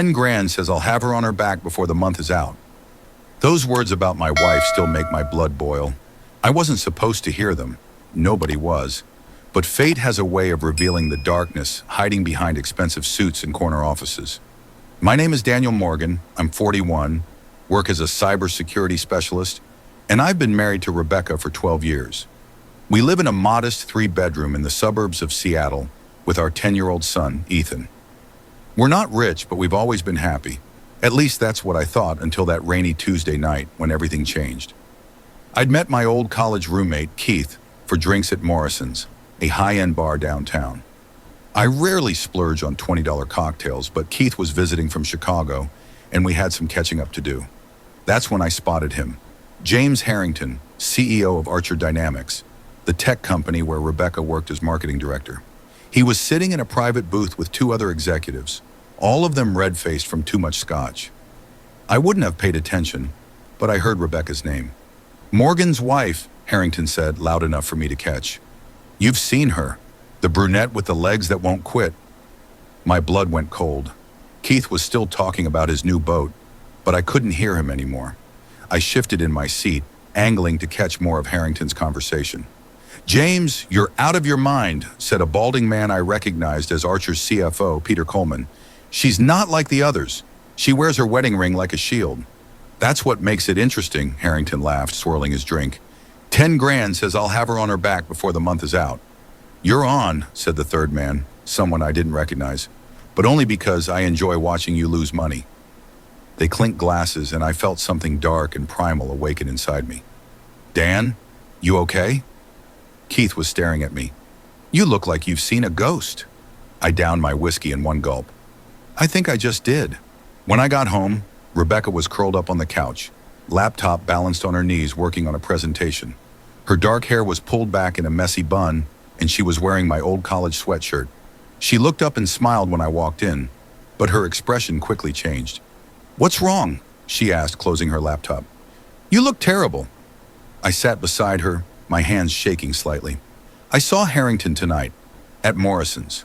10 grand says I'll have her on her back before the month is out. Those words about my wife still make my blood boil. I wasn't supposed to hear them. Nobody was. But fate has a way of revealing the darkness hiding behind expensive suits and corner offices. My name is Daniel Morgan. I'm 41, work as a cybersecurity specialist, and I've been married to Rebecca for 12 years. We live in a modest 3-bedroom in the suburbs of Seattle with our 10-year-old son, Ethan. We're not rich, but we've always been happy. At least that's what I thought until that rainy Tuesday night when everything changed. I'd met my old college roommate, Keith, for drinks at Morrison's, a high-end bar downtown. I rarely splurge on $20 cocktails, but Keith was visiting from Chicago, and we had some catching up to do. That's when I spotted him. James Harrington, CEO of Archer Dynamics, the tech company where Rebecca worked as marketing director. He was sitting in a private booth with 2 other executives, all of them red-faced from too much scotch. I wouldn't have paid attention, but I heard Rebecca's name. Morgan's wife, Harrington said, loud enough for me to catch. You've seen her, the brunette with the legs that won't quit. My blood went cold. Keith was still talking about his new boat, but I couldn't hear him anymore. I shifted in my seat, angling to catch more of Harrington's conversation. James, you're out of your mind, said a balding man I recognized as Archer's CFO, Peter Coleman. She's not like the others. She wears her wedding ring like a shield. That's what makes it interesting, Harrington laughed, swirling his drink. 10 grand says I'll have her on her back before the month is out. You're on, said the third man, someone I didn't recognize, but only because I enjoy watching you lose money. They clinked glasses and I felt something dark and primal awaken inside me. Dan, you okay? Keith was staring at me. You look like you've seen a ghost. I downed my whiskey in one gulp. I think I just did. When I got home, Rebecca was curled up on the couch, laptop balanced on her knees working on a presentation. Her dark hair was pulled back in a messy bun, and she was wearing my old college sweatshirt. She looked up and smiled when I walked in, but her expression quickly changed. What's wrong? She asked, closing her laptop. You look terrible. I sat beside her, my hands shaking slightly. I saw Harrington tonight, at Morrison's.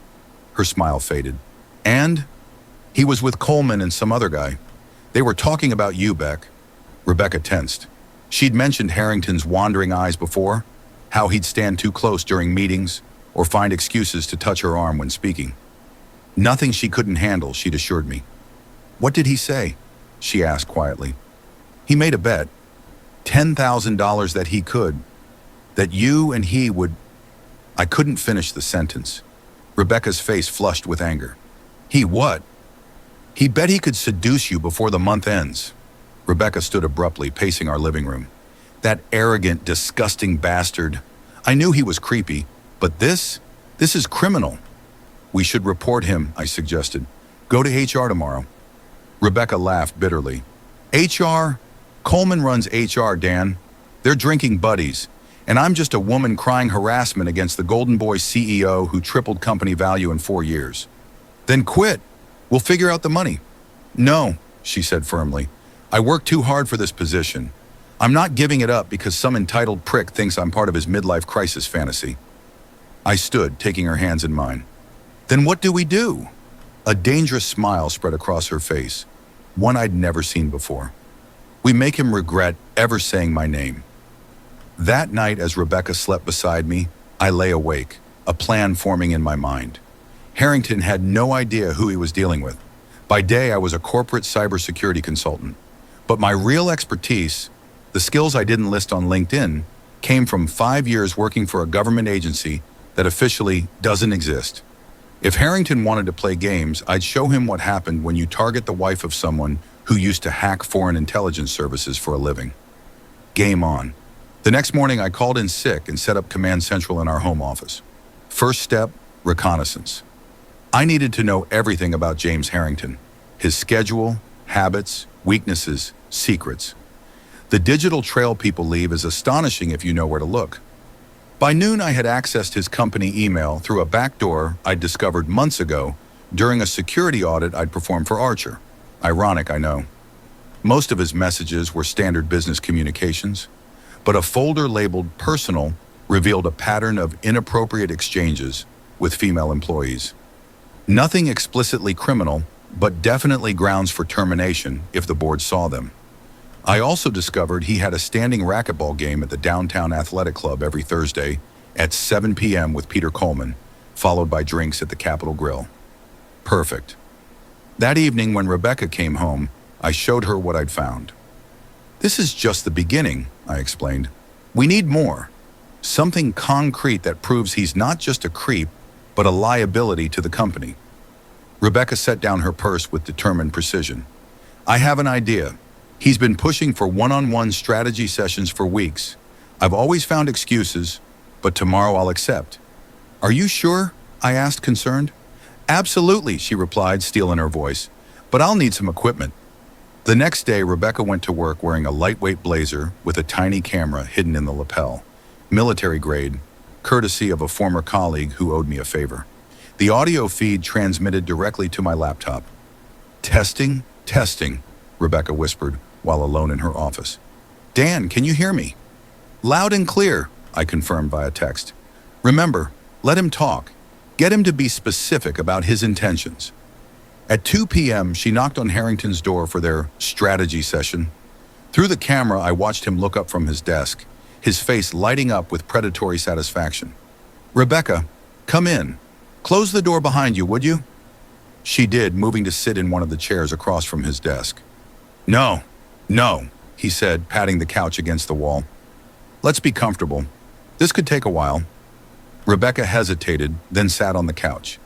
Her smile faded. And? He was with Coleman and some other guy. They were talking about you, Beck. Rebecca tensed. She'd mentioned Harrington's wandering eyes before, how he'd stand too close during meetings or find excuses to touch her arm when speaking. Nothing she couldn't handle, she'd assured me. What did he say? She asked quietly. He made a bet. $10,000 that you and he would... I couldn't finish the sentence. Rebecca's face flushed with anger. He what? He bet he could seduce you before the month ends. Rebecca stood abruptly, pacing our living room. That arrogant, disgusting bastard. I knew he was creepy, but this is criminal. We should report him, I suggested. Go to HR tomorrow. Rebecca laughed bitterly. HR? Coleman runs HR, Dan. They're drinking buddies, and I'm just a woman crying harassment against the Golden Boy CEO who tripled company value in 4 years. Then quit. We'll figure out the money. No, she said firmly. I worked too hard for this position. I'm not giving it up because some entitled prick thinks I'm part of his midlife crisis fantasy. I stood, taking her hands in mine. Then what do we do? A dangerous smile spread across her face, one I'd never seen before. We make him regret ever saying my name. That night, as Rebecca slept beside me, I lay awake, a plan forming in my mind. Harrington had no idea who he was dealing with. By day, I was a corporate cybersecurity consultant. But my real expertise, the skills I didn't list on LinkedIn, came from 5 years working for a government agency that officially doesn't exist. If Harrington wanted to play games, I'd show him what happened when you target the wife of someone who used to hack foreign intelligence services for a living. Game on. The next morning, I called in sick and set up Command Central in our home office. First step, reconnaissance. I needed to know everything about James Harrington, his schedule, habits, weaknesses, secrets. The digital trail people leave is astonishing if you know where to look. By noon, I had accessed his company email through a backdoor I'd discovered months ago during a security audit I'd performed for Archer. Ironic, I know. Most of his messages were standard business communications, but a folder labeled personal revealed a pattern of inappropriate exchanges with female employees. Nothing explicitly criminal, but definitely grounds for termination if the board saw them. I also discovered he had a standing racquetball game at the downtown athletic club every Thursday at 7 p.m. with Peter Coleman, followed by drinks at the Capitol Grill. Perfect. That evening when Rebecca came home, I showed her what I'd found. This is just the beginning, I explained. We need more. Something concrete that proves he's not just a creep, but a liability to the company. Rebecca set down her purse with determined precision. I have an idea. He's been pushing for one-on-one strategy sessions for weeks. I've always found excuses, but tomorrow I'll accept. Are you sure? I asked, concerned. Absolutely, she replied, steel in her voice. But I'll need some equipment. The next day, Rebecca went to work wearing a lightweight blazer with a tiny camera hidden in the lapel. Military grade, courtesy of a former colleague who owed me a favor. The audio feed transmitted directly to my laptop. Testing, Rebecca whispered while alone in her office. Dan, can you hear me? Loud and clear, I confirmed via text. Remember, let him talk. Get him to be specific about his intentions. At 2 p.m., she knocked on Harrington's door for their strategy session. Through the camera, I watched him look up from his desk, his face lighting up with predatory satisfaction. Rebecca, come in. Close the door behind you, would you? She did, moving to sit in one of the chairs across from his desk. No, he said, patting the couch against the wall. Let's be comfortable. This could take a while. Rebecca hesitated, then sat on the couch.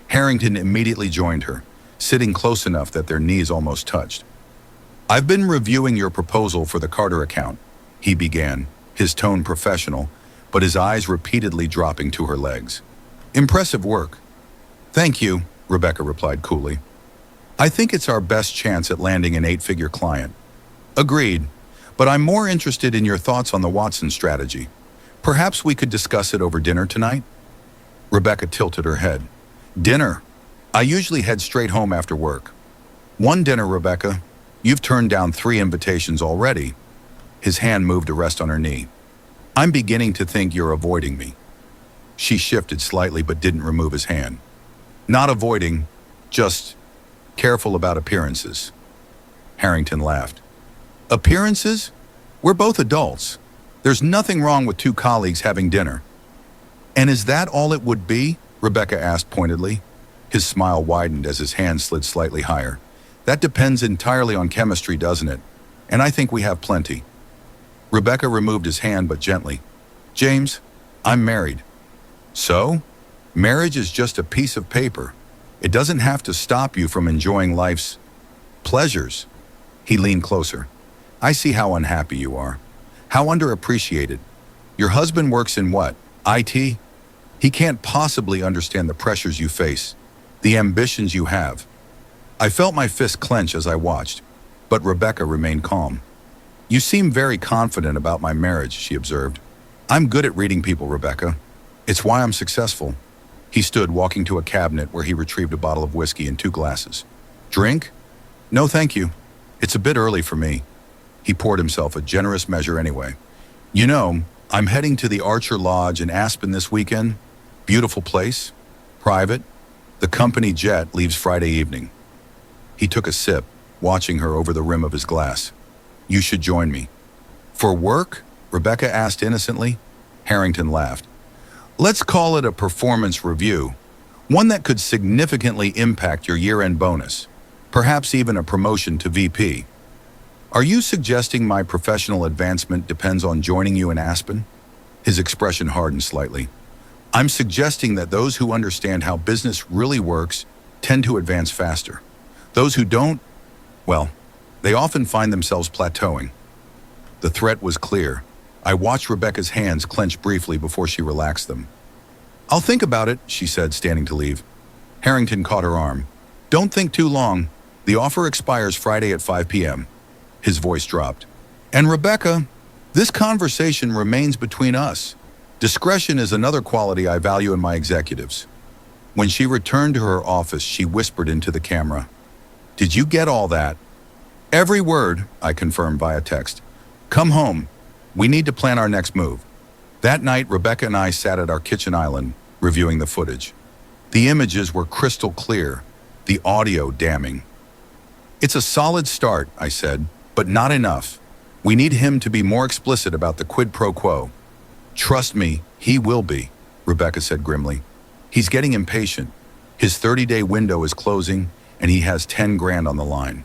Harrington immediately joined her, sitting close enough that their knees almost touched. I've been reviewing your proposal for the Carter account, he began, his tone professional, but his eyes repeatedly dropping to her legs. Impressive work. Thank you, Rebecca replied coolly. I think it's our best chance at landing an 8-figure client. Agreed, but I'm more interested in your thoughts on the Watson strategy. Perhaps we could discuss it over dinner tonight? Rebecca tilted her head. Dinner? I usually head straight home after work. One dinner, Rebecca. You've turned down 3 invitations already. His hand moved to rest on her knee. I'm beginning to think you're avoiding me. She shifted slightly but didn't remove his hand. Not avoiding, just careful about appearances. Harrington laughed. Appearances? We're both adults. There's nothing wrong with 2 colleagues having dinner. And is that all it would be? Rebecca asked pointedly. His smile widened as his hand slid slightly higher. That depends entirely on chemistry, doesn't it? And I think we have plenty. Rebecca removed his hand, but gently. James, I'm married. So? Marriage is just a piece of paper. It doesn't have to stop you from enjoying life's pleasures. He leaned closer. I see how unhappy you are. How underappreciated. Your husband works in what? IT? He can't possibly understand the pressures you face, the ambitions you have. I felt my fist clench as I watched, but Rebecca remained calm. You seem very confident about my marriage, she observed. I'm good at reading people, Rebecca. It's why I'm successful. He stood, walking to a cabinet where he retrieved a bottle of whiskey and 2 glasses. Drink? No, thank you. It's a bit early for me. He poured himself a generous measure anyway. You know, I'm heading to the Archer Lodge in Aspen this weekend. Beautiful place. Private. The company jet leaves Friday evening. He took a sip, watching her over the rim of his glass. You should join me. For work? Rebecca asked innocently. Harrington laughed. Let's call it a performance review. One that could significantly impact your year-end bonus. Perhaps even a promotion to VP. Are you suggesting my professional advancement depends on joining you in Aspen? His expression hardened slightly. I'm suggesting that those who understand how business really works tend to advance faster. Those who don't, well, they often find themselves plateauing. The threat was clear. I watched Rebecca's hands clench briefly before she relaxed them. I'll think about it, she said, standing to leave. Harrington caught her arm. Don't think too long. The offer expires Friday at 5 p.m. His voice dropped. And Rebecca, this conversation remains between us. Discretion is another quality I value in my executives. When she returned to her office, she whispered into the camera. Did you get all that? Every word, I confirmed via text. Come home. We need to plan our next move. That night, Rebecca and I sat at our kitchen island, reviewing the footage. The images were crystal clear. the audio damning. "It's a solid start," I said, "but not enough. We need him to be more explicit about the quid pro quo." "Trust me, he will be," Rebecca said grimly. "He's getting impatient. His 30-day window is closing, and he has 10 grand on the line."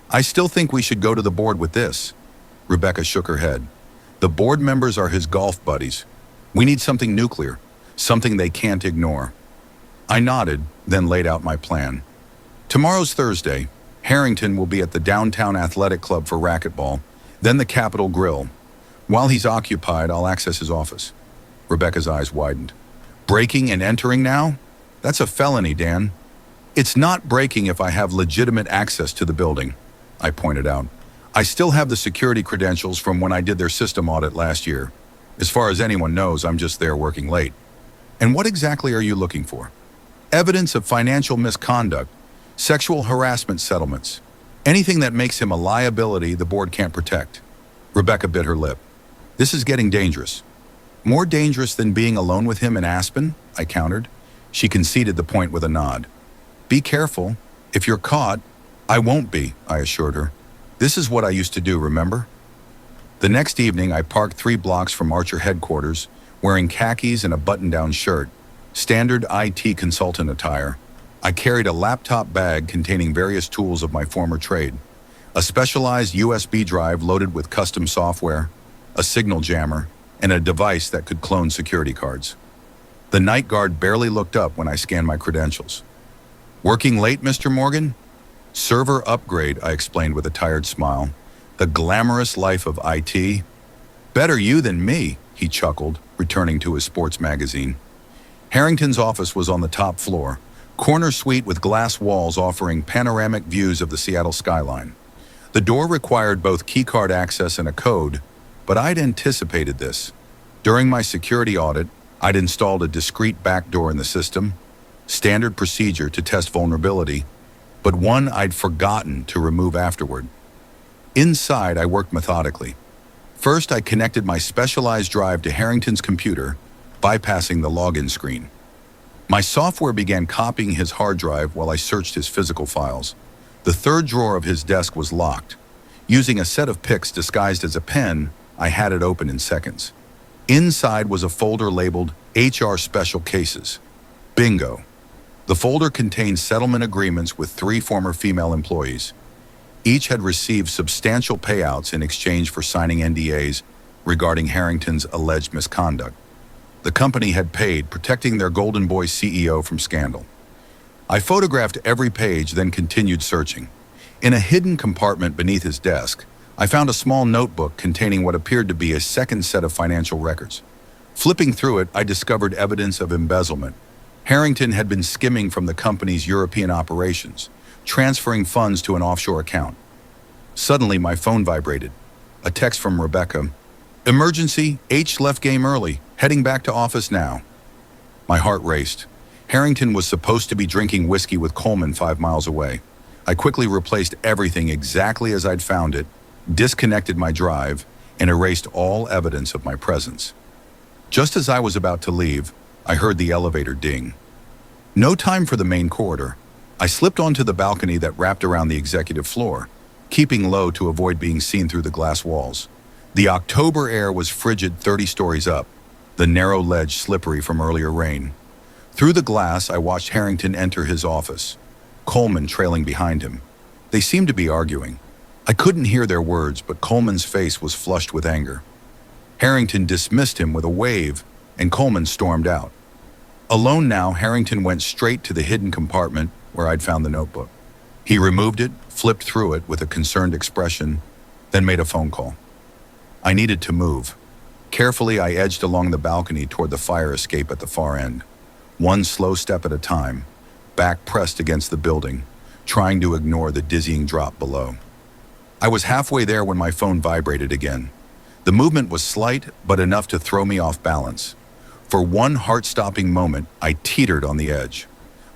"I still think we should go to the board with this." Rebecca shook her head. "The board members are his golf buddies. We need something nuclear, something they can't ignore." I nodded, then laid out my plan. "Tomorrow's Thursday. Harrington will be at the downtown athletic club for racquetball, then the Capitol Grill. While he's occupied, I'll access his office." Rebecca's eyes widened. "Breaking and entering now? That's a felony, Dan." "It's not breaking if I have legitimate access to the building," I pointed out. "I still have the security credentials from when I did their system audit last year. As far as anyone knows, I'm just there working late." "And what exactly are you looking for?" "Evidence of financial misconduct, sexual harassment settlements, anything that makes him a liability the board can't protect." Rebecca bit her lip. "This is getting dangerous." "More dangerous than being alone with him in Aspen?" I countered. She conceded the point with a nod. "Be careful. If you're caught—" "I won't be," I assured her. "This is what I used to do, remember?" The next evening, I parked 3 blocks from Archer headquarters, wearing khakis and a button-down shirt, standard IT consultant attire. I carried a laptop bag containing various tools of my former trade, a specialized USB drive loaded with custom software, a signal jammer, and a device that could clone security cards. The night guard barely looked up when I scanned my credentials. "Working late, Mr. Morgan?" "Server upgrade," I explained with a tired smile. "The glamorous life of IT." "Better you than me," he chuckled, returning to his sports magazine. Harrington's office was on the top floor, corner suite with glass walls offering panoramic views of the Seattle skyline. The door required both keycard access and a code, but I'd anticipated this. During my security audit, I'd installed a discrete backdoor in the system, standard procedure to test vulnerability, but one I'd forgotten to remove afterward. Inside, I worked methodically. First, I connected my specialized drive to Harrington's computer, bypassing the login screen. My software began copying his hard drive while I searched his physical files. The third drawer of his desk was locked. Using a set of picks disguised as a pen, I had it open in seconds. Inside was a folder labeled HR Special Cases. Bingo. The folder contained settlement agreements with 3 former female employees. Each had received substantial payouts in exchange for signing NDAs regarding Harrington's alleged misconduct. The company had paid, protecting their Golden Boy CEO from scandal. I photographed every page, then continued searching. In a hidden compartment beneath his desk, I found a small notebook containing what appeared to be a second set of financial records. Flipping through it, I discovered evidence of embezzlement. Harrington had been skimming from the company's European operations, transferring funds to an offshore account. Suddenly, my phone vibrated. A text from Rebecca. "Emergency, H left game early, heading back to office now." My heart raced. Harrington was supposed to be drinking whiskey with Coleman 5 miles away. I quickly replaced everything exactly as I'd found it, disconnected my drive, and erased all evidence of my presence. Just as I was about to leave, I heard the elevator ding. No time for the main corridor. I slipped onto the balcony that wrapped around the executive floor, keeping low to avoid being seen through the glass walls. The October air was frigid 30 stories up, the narrow ledge slippery from earlier rain. Through the glass, I watched Harrington enter his office, Coleman trailing behind him. They seemed to be arguing. I couldn't hear their words, but Coleman's face was flushed with anger. Harrington dismissed him with a wave, and Coleman stormed out. Alone now, Harrington went straight to the hidden compartment where I'd found the notebook. He removed it, flipped through it with a concerned expression, then made a phone call. I needed to move. Carefully, I edged along the balcony toward the fire escape at the far end. One slow step at a time, back pressed against the building, trying to ignore the dizzying drop below. I was halfway there when my phone vibrated again. The movement was slight, but enough to throw me off balance. For one heart-stopping moment, I teetered on the edge.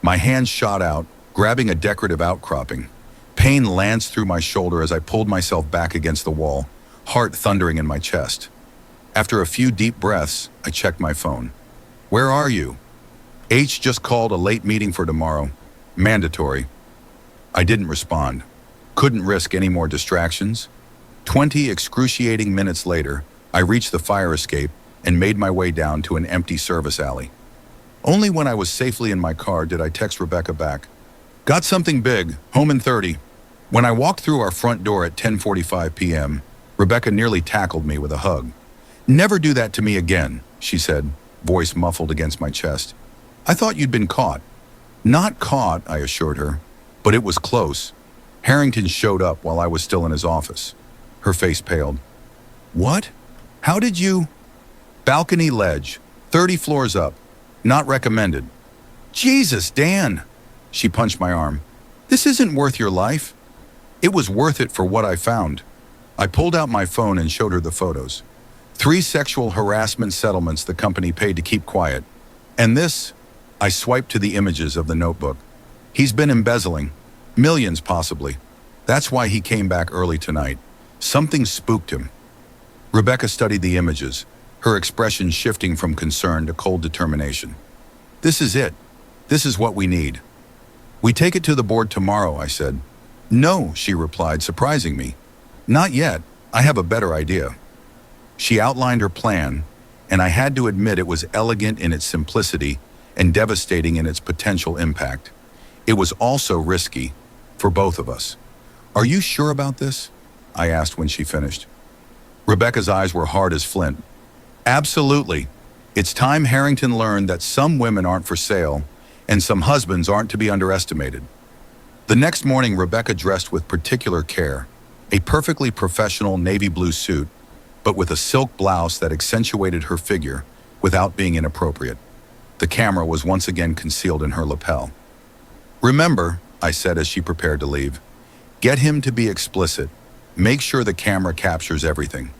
My hand shot out, grabbing a decorative outcropping. Pain lanced through my shoulder as I pulled myself back against the wall, heart thundering in my chest. After a few deep breaths, I checked my phone. "Where are you?" "H just called a late meeting for tomorrow. Mandatory. I didn't respond. Couldn't risk any more distractions. 20 excruciating minutes later, I reached the fire escape and made my way down to an empty service alley. Only when I was safely in my car did I text Rebecca back. Got something big, home in 30. When I walked through our front door at 10:45 p.m., Rebecca nearly tackled me with a hug. Never do that to me again, she said, voice muffled against my chest. I thought you'd been caught. Not caught, I assured her, but it was close. Harrington showed up while I was still in his office. Her face paled. What? How did you? Balcony ledge, 30 floors up. Not recommended. Jesus, Dan! She punched my arm. This isn't worth your life. It was worth it for what I found. I pulled out my phone and showed her the photos. 3 sexual harassment settlements the company paid to keep quiet. And this, I swiped to the images of the notebook. He's been embezzling. Millions, possibly. That's why he came back early tonight. Something spooked him. Rebecca studied the images, her expression shifting from concern to cold determination. This is it. This is what we need. We take it to the board tomorrow, I said. No, she replied, surprising me. Not yet. I have a better idea. She outlined her plan, and I had to admit it was elegant in its simplicity and devastating in its potential impact. It was also risky, for both of us. Are you sure about this? I asked when she finished. Rebecca's eyes were hard as flint. Absolutely. It's time Harrington learned that some women aren't for sale, and some husbands aren't to be underestimated. The next morning, Rebecca dressed with particular care, a perfectly professional navy blue suit, but with a silk blouse that accentuated her figure without being inappropriate. The camera was once again concealed in her lapel. Remember, I said as she prepared to leave, get him to be explicit. Make sure the camera captures everything.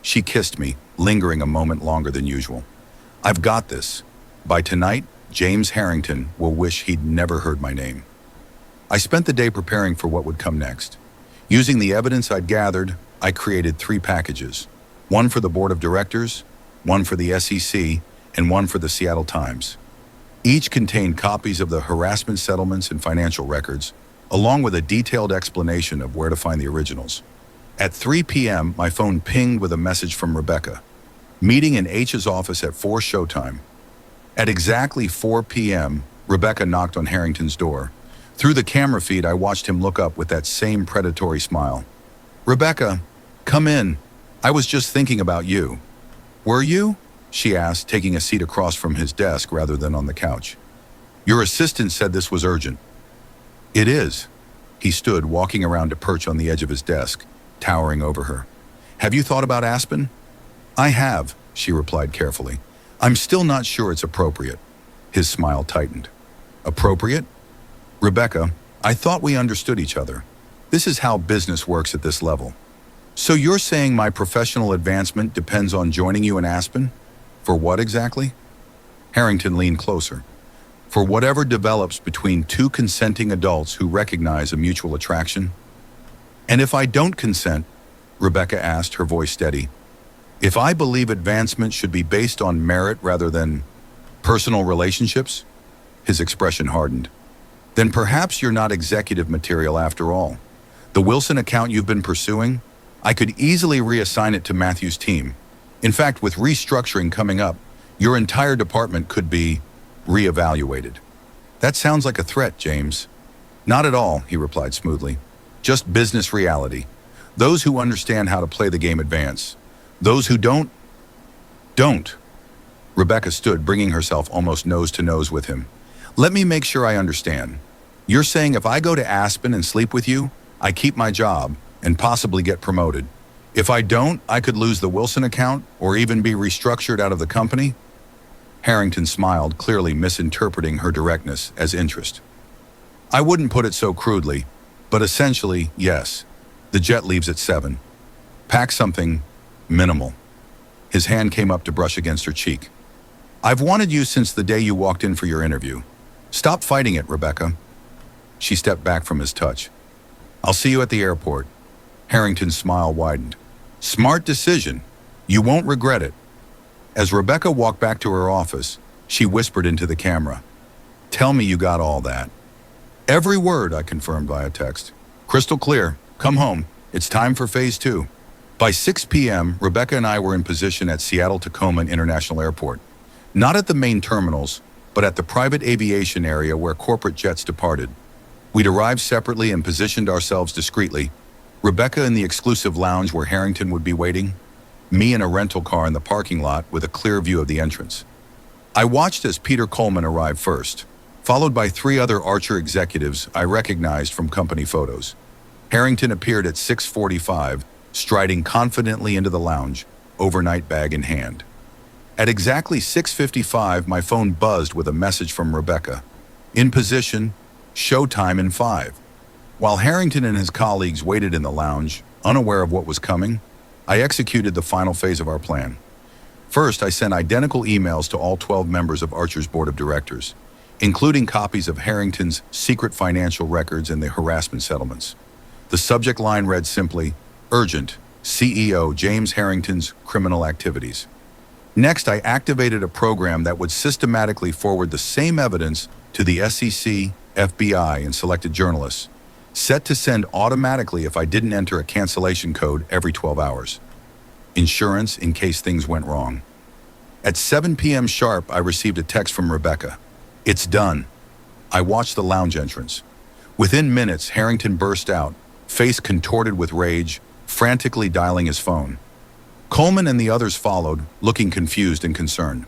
She kissed me, lingering a moment longer than usual. I've got this. By tonight, James Harrington will wish he'd never heard my name. I spent the day preparing for what would come next. Using the evidence I'd gathered, I created 3 packages. One for the board of directors, one for the SEC, and one for the Seattle Times. Each contained copies of the harassment settlements and financial records, along with a detailed explanation of where to find the originals. At 3 p.m., my phone pinged with a message from Rebecca. Meeting in H's office at 4 showtime. At exactly 4 p.m., Rebecca knocked on Harrington's door. Through the camera feed, I watched him look up with that same predatory smile. Rebecca, come in. I was just thinking about you. Were you? She asked, taking a seat across from his desk rather than on the couch. Your assistant said this was urgent. It is. He stood, walking around to perch on the edge of his desk, towering over her. Have you thought about Aspen? I have, she replied carefully. I'm still not sure it's appropriate. His smile tightened. Appropriate? Rebecca, I thought we understood each other. This is how business works at this level. So you're saying my professional advancement depends on joining you in Aspen? For what exactly? Harrington leaned closer. For whatever develops between 2 consenting adults who recognize a mutual attraction. And if I don't consent, Rebecca asked, her voice steady, if I believe advancement should be based on merit rather than personal relationships? His expression hardened. Then perhaps you're not executive material after all. The Wilson account you've been pursuing, I could easily reassign it to Matthew's team. In fact, with restructuring coming up, your entire department could be reevaluated. That sounds like a threat, James. Not at all, he replied smoothly. Just business reality. Those who understand how to play the game advance. Those who don't. Rebecca stood, bringing herself almost nose to nose with him. Let me make sure I understand. You're saying if I go to Aspen and sleep with you, I keep my job and possibly get promoted. If I don't, I could lose the Wilson account or even be restructured out of the company? Harrington smiled, clearly misinterpreting her directness as interest. I wouldn't put it so crudely, but essentially, yes. The jet leaves at 7. Pack something minimal. His hand came up to brush against her cheek. I've wanted you since the day you walked in for your interview. Stop fighting it, Rebecca. She stepped back from his touch. I'll see you at the airport. Harrington's smile widened. Smart decision. You won't regret it. As Rebecca walked back to her office, she whispered into the camera. Tell me you got all that. Every word, I confirmed via text. Crystal clear. Come home. It's time for phase 2. By 6 p.m., Rebecca and I were in position at Seattle-Tacoma International Airport. Not at the main terminals, but at the private aviation area where corporate jets departed. We'd arrived separately and positioned ourselves discreetly. Rebecca in the exclusive lounge where Harrington would be waiting. Me in a rental car in the parking lot with a clear view of the entrance. I watched as Peter Coleman arrived first, followed by 3 other Archer executives I recognized from company photos. Harrington appeared at 6:45, striding confidently into the lounge, overnight bag in hand. At exactly 6:55, my phone buzzed with a message from Rebecca. In position, showtime in 5. While Harrington and his colleagues waited in the lounge, unaware of what was coming, I executed the final phase of our plan. First, I sent identical emails to all 12 members of Archer's board of directors, including copies of Harrington's secret financial records and the harassment settlements. The subject line read simply, Urgent, CEO James Harrington's criminal activities. Next, I activated a program that would systematically forward the same evidence to the SEC, FBI, and selected journalists, set to send automatically if I didn't enter a cancellation code every 12 hours. Insurance in case things went wrong. At 7 p.m. sharp, I received a text from Rebecca. It's done. I watched the lounge entrance. Within minutes, Harrington burst out, face contorted with rage, frantically dialing his phone. Coleman and the others followed, looking confused and concerned.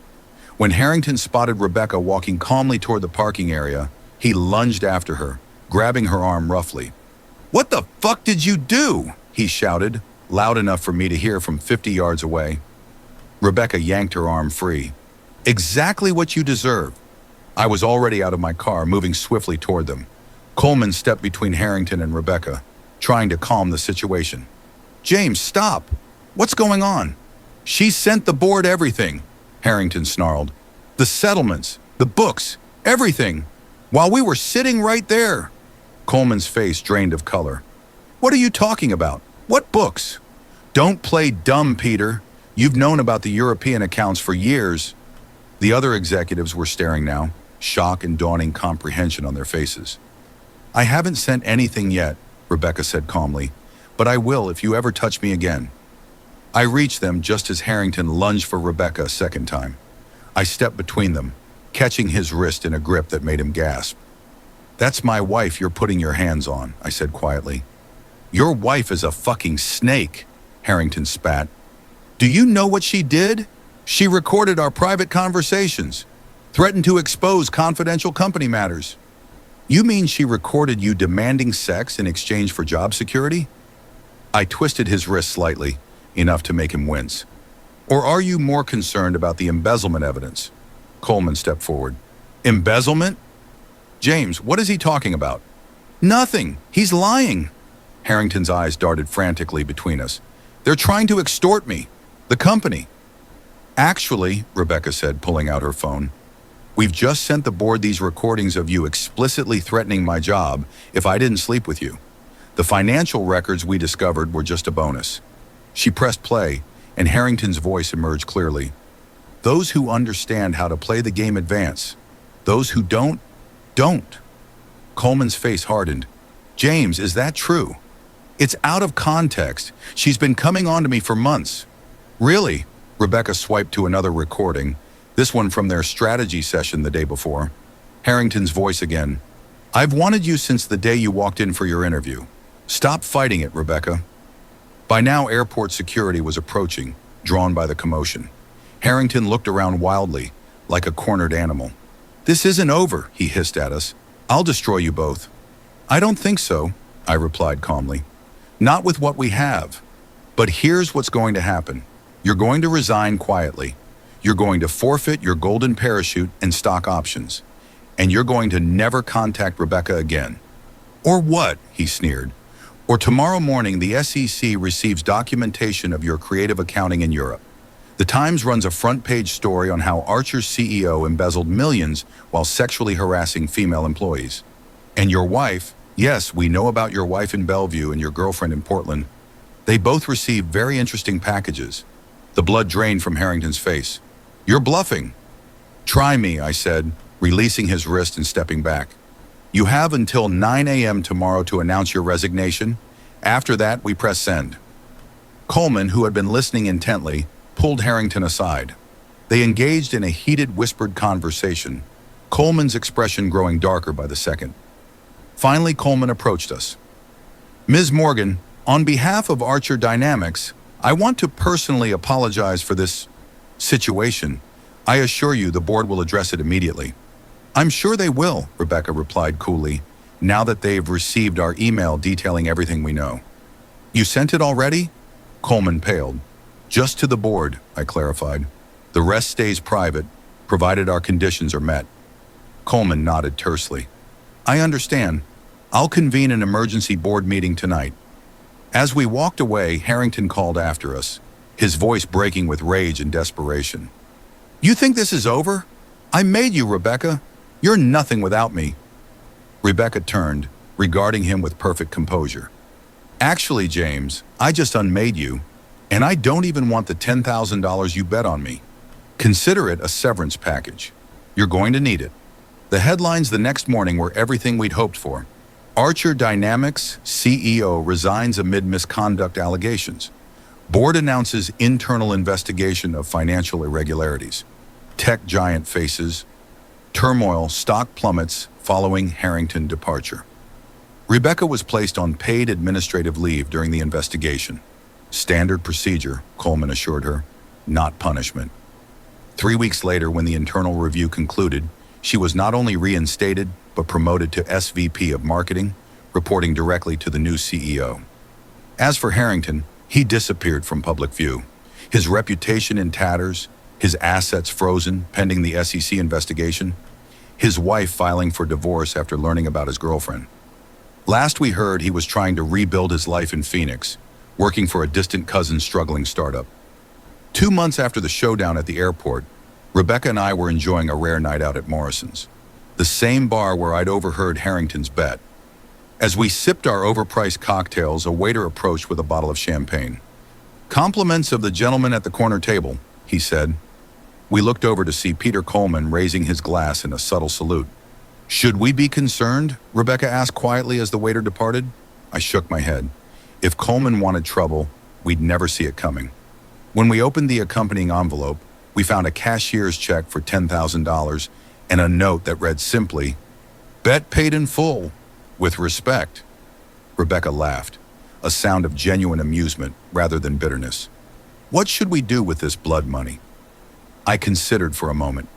When Harrington spotted Rebecca walking calmly toward the parking area, he lunged after her, grabbing her arm roughly. "What the fuck did you do?" he shouted, loud enough for me to hear from 50 yards away. Rebecca yanked her arm free. "Exactly what you deserve." I was already out of my car, moving swiftly toward them. Coleman stepped between Harrington and Rebecca, trying to calm the situation. "James, stop! What's going on?" "She sent the board everything," Harrington snarled. "The settlements, the books, everything, while we were sitting right there." Coleman's face drained of color. "What are you talking about? What books?" "Don't play dumb, Peter. You've known about the European accounts for years." The other executives were staring now, shock and dawning comprehension on their faces. "I haven't sent anything yet," Rebecca said calmly, "but I will if you ever touch me again." I reached them just as Harrington lunged for Rebecca a second time. I stepped between them, catching his wrist in a grip that made him gasp. "That's my wife you're putting your hands on," I said quietly. "Your wife is a fucking snake," Harrington spat. "Do you know what she did? She recorded our private conversations, threatened to expose confidential company matters." "You mean she recorded you demanding sex in exchange for job security?" I twisted his wrist slightly, enough to make him wince. "Or are you more concerned about the embezzlement evidence?" Coleman stepped forward. "Embezzlement? James, what is he talking about?" "Nothing. He's lying." Harrington's eyes darted frantically between us. "They're trying to extort me. The company." "Actually," Rebecca said, pulling out her phone, "we've just sent the board these recordings of you explicitly threatening my job if I didn't sleep with you. The financial records we discovered were just a bonus." She pressed play, and Harrington's voice emerged clearly. "Those who understand how to play the game advance. Those who don't, don't." Coleman's face hardened. "James, is that true?" "It's out of context. She's been coming on to me for months." "Really?" Rebecca swiped to another recording, this one from their strategy session the day before. Harrington's voice again. "I've wanted you since the day you walked in for your interview. Stop fighting it, Rebecca." By now, airport security was approaching, drawn by the commotion. Harrington looked around wildly, like a cornered animal. "This isn't over," he hissed at us. "I'll destroy you both." "I don't think so," I replied calmly. "Not with what we have. But here's what's going to happen. You're going to resign quietly. You're going to forfeit your golden parachute and stock options. And you're going to never contact Rebecca again." "Or what?" he sneered. "Or tomorrow morning the SEC receives documentation of your creative accounting in Europe. The Times runs a front-page story on how Archer's CEO embezzled millions while sexually harassing female employees. And your wife, yes, we know about your wife in Bellevue and your girlfriend in Portland. They both received very interesting packages." The blood drained from Harrington's face. "You're bluffing." "Try me," I said, releasing his wrist and stepping back. You have until 9 a.m. tomorrow to announce your resignation. After that, we press send. Coleman, who had been listening intently, pulled Harrington aside. They engaged in a heated, whispered conversation, Coleman's expression growing darker by the second. Finally, Coleman approached us. Ms. Morgan, on behalf of Archer Dynamics, I want to personally apologize for this situation. I assure you the board will address it immediately. I'm sure they will, Rebecca replied coolly, now that they've received our email detailing everything we know. You sent it already? Coleman paled. Just to the board, I clarified. The rest stays private, provided our conditions are met. Coleman nodded tersely. I understand. I'll convene an emergency board meeting tonight. As we walked away, Harrington called after us, his voice breaking with rage and desperation. You think this is over? I made you, Rebecca. You're nothing without me. Rebecca turned, regarding him with perfect composure. Actually, James, I just unmade you, and I don't even want the $10,000 you bet on me. Consider it a severance package. You're going to need it. The headlines the next morning were everything we'd hoped for. Archer Dynamics CEO resigns amid misconduct allegations. Board announces internal investigation of financial irregularities. Tech giant faces turmoil, stock plummets following Harrington departure. Rebecca was placed on paid administrative leave during the investigation. Standard procedure, Coleman assured her, not punishment. 3 weeks later, when the internal review concluded, she was not only reinstated, but promoted to SVP of Marketing, reporting directly to the new CEO. As for Harrington, he disappeared from public view. His reputation in tatters, his assets frozen pending the SEC investigation, his wife filing for divorce after learning about his girlfriend. Last we heard, he was trying to rebuild his life in Phoenix, working for a distant cousin's struggling startup. 2 months after the showdown at the airport, Rebecca and I were enjoying a rare night out at Morrison's, the same bar where I'd overheard Harrington's bet. As we sipped our overpriced cocktails, a waiter approached with a bottle of champagne. Compliments of the gentleman at the corner table, he said. We looked over to see Peter Coleman raising his glass in a subtle salute. Should we be concerned? Rebecca asked quietly as the waiter departed. I shook my head. If Coleman wanted trouble, we'd never see it coming. When we opened the accompanying envelope, we found a cashier's check for $10,000 and a note that read simply, Bet paid in full, with respect. Rebecca laughed, a sound of genuine amusement rather than bitterness. What should we do with this blood money? I considered for a moment.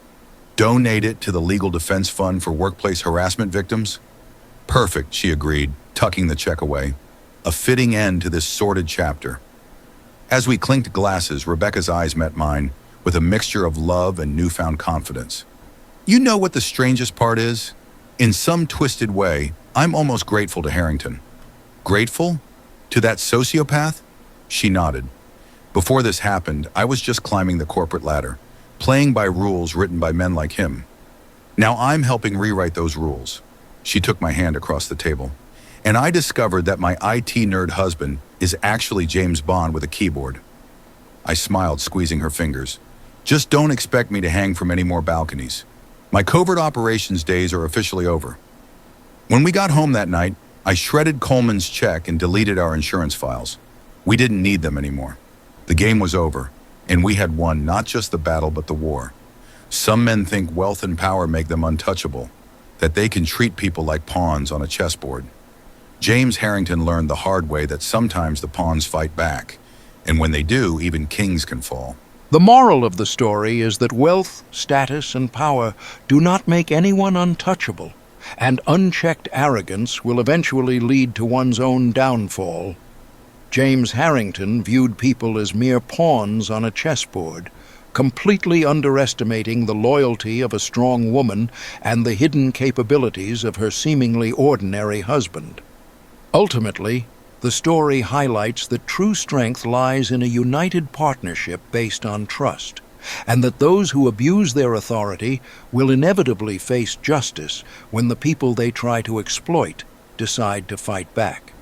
Donate it to the Legal Defense Fund for workplace harassment victims? Perfect, she agreed, tucking the check away. A fitting end to this sordid chapter. As we clinked glasses, Rebecca's eyes met mine with a mixture of love and newfound confidence. You know what the strangest part is? In some twisted way, I'm almost grateful to Harrington. Grateful? To that sociopath? She nodded. Before this happened, I was just climbing the corporate ladder, playing by rules written by men like him. Now I'm helping rewrite those rules. She took my hand across the table, and I discovered that my IT nerd husband is actually James Bond with a keyboard. I smiled, squeezing her fingers. Just don't expect me to hang from any more balconies. My covert operations days are officially over. When we got home that night, I shredded Coleman's check and deleted our insurance files. We didn't need them anymore. The game was over, and we had won not just the battle but the war. Some men think wealth and power make them untouchable, that they can treat people like pawns on a chessboard. James Harrington learned the hard way that sometimes the pawns fight back, and when they do, even kings can fall. The moral of the story is that wealth, status, and power do not make anyone untouchable, and unchecked arrogance will eventually lead to one's own downfall. James Harrington viewed people as mere pawns on a chessboard, completely underestimating the loyalty of a strong woman and the hidden capabilities of her seemingly ordinary husband. Ultimately, the story highlights that true strength lies in a united partnership based on trust, and that those who abuse their authority will inevitably face justice when the people they try to exploit decide to fight back.